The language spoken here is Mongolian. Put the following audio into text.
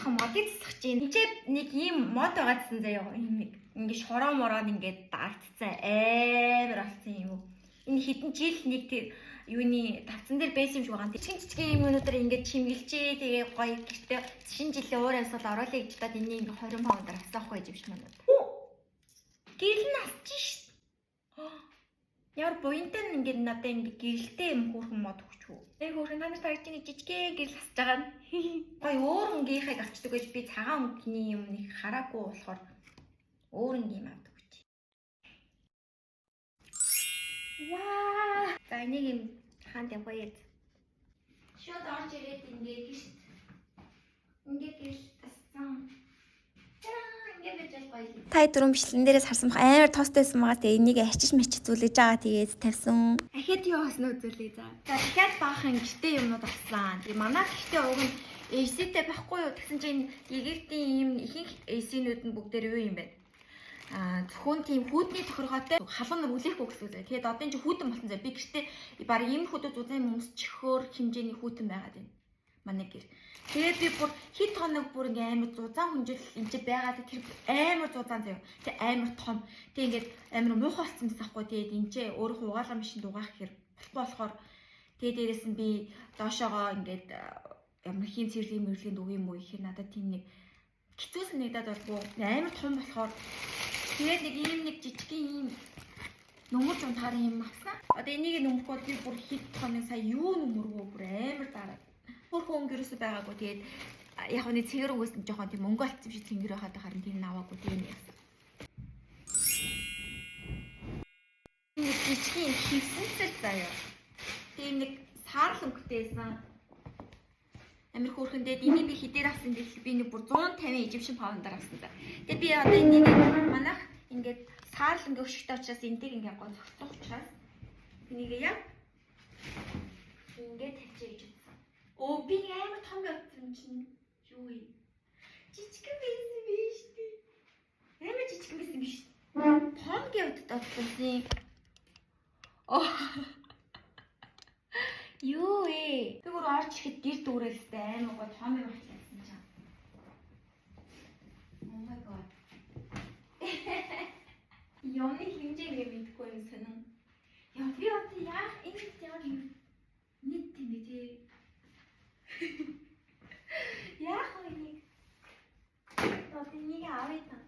өөрийнхөө модыг засах чинь. Эцэг нэг ийм мод байгаа гэсэн заяа. Ингээ шороо мороод ингээ дартцсан амар болсон юм. Энэ хитэн жил нэг тэр юуны тавцан дээр байсан юм шиг байгаа. Жижиг юмнуудаар ингээ чимгэлжээ. Тэгээ гоё гэртээ шинэ жилийн уур амьсгал оруулъя гэж бодоод энийг ингээ 20 паундаар авсаахгүй гэж биш манад. Гэрэл нь асчих ш. Яар буянтай нь ингээ надад ингээ гэрэлтэй юм хөөрхөн мод өгчүү. Яг хөөрхөн танаас тарж ингээ жижигхэн гэрэл асж байгаа нь. Гоё өөр өнгийнхийг авчдаг гэж би цагаан өнгөний юм нэг хараагүй болохоор өөр өнгө юм авдаг гэж. Ваа! За энийг юм хаанд явгая. Шууд орж ирээд ингээ гэрэлт. Ингээ гэрэлт ассан. Та дөрөв бичлэн дээрээс харсан бах амар тоостойсэн байгаа. Тэгээ энийг ачиж мачиж зүлгэж байгаа. Тэгээд тавьсан. Ахид юу хаснаа үзүүлээ за. За дахиад баахан гэртээ юмнууд авсан. Тэгээ манай гэртээ уг нь AC-тэй байхгүй юу? Тэгсэн чинь гэгэртийн ийм ихэнх AC-нүүд нь бүгдээр юу юм бэ? Зөвхөн тийм хүүдний тохиргоотой халуун нар үлээхгүй гэсэн үг. Тэгээд одоо энэ хүүтэн болсон зав. Би гэртээ баг ийм хүүтүүд үзэн өмсчихөөр хэмжээний хүүтэн байгаад байна. Манай гэр. Тэгээд би бүр хит хоног бүр ингээ амар зузаан хүнжил энэ байгаад тэр амар зузаан заяа. Тэг амар том. Тэг ингээд амар муухай болсон гэсэн ахгүй. Тэгээд энэ ч өөрөө угаалгын машин дугаах хэрэг болохоор тэгээд дээрэс нь би доошоогоо ингээд ямар хийн цэвэрлэгийн мөрлийн дug юм уу ихээр надад тийм нэг хэцүү санагдаад болов амар том болохоор тэгээд нэг ийм нэг жижигхэн ийм нөмөр зунтарын юм авсан. Одоо энийг нөмөрхөө би бүр хит хоног сая юу нөмөргөө бүр амар дараа. Хөрхөн өнгөрөөс байгаагүй. Тэгээд яг нь цэгэр өнгөөс нь жоохон тийм өнгө алдсан шиг цэнгэр байхад харин тийм наваагүй тийм яасан. Нэг жижигхэн хивсэнцэл заяа. Тийм нэг саарл өнгөтэйсэн. Амир хөөрхөн дээд энийг би хідээр авсан гэхэл би нэг бүр 150 Egyptian pound-аар авсан та. Тэгээд би одоо энийг манайх ингээд саарл өнгө өшөлтөй учраас энтэйг ингээд гоо зогцох учраас энийг яг ингээд тавьчих гэж. Оо би амар том явсан чинь юу вэ? Жижигхэн байсан биш үү? Амар жижигхэн байсан биш. Том явдад болсон. Оо. Юу вэ? Би бүр орж ирэхэд гэр дүүрэлтэй амар гоо том юм болсон чинь. Oh my god. Яны хэмжээгээ мэдгүй юм санаа. Яа би одоо яах энэ яа юм. Нэг тийм ээ. Яах вэ? Одоо энийг авъя та.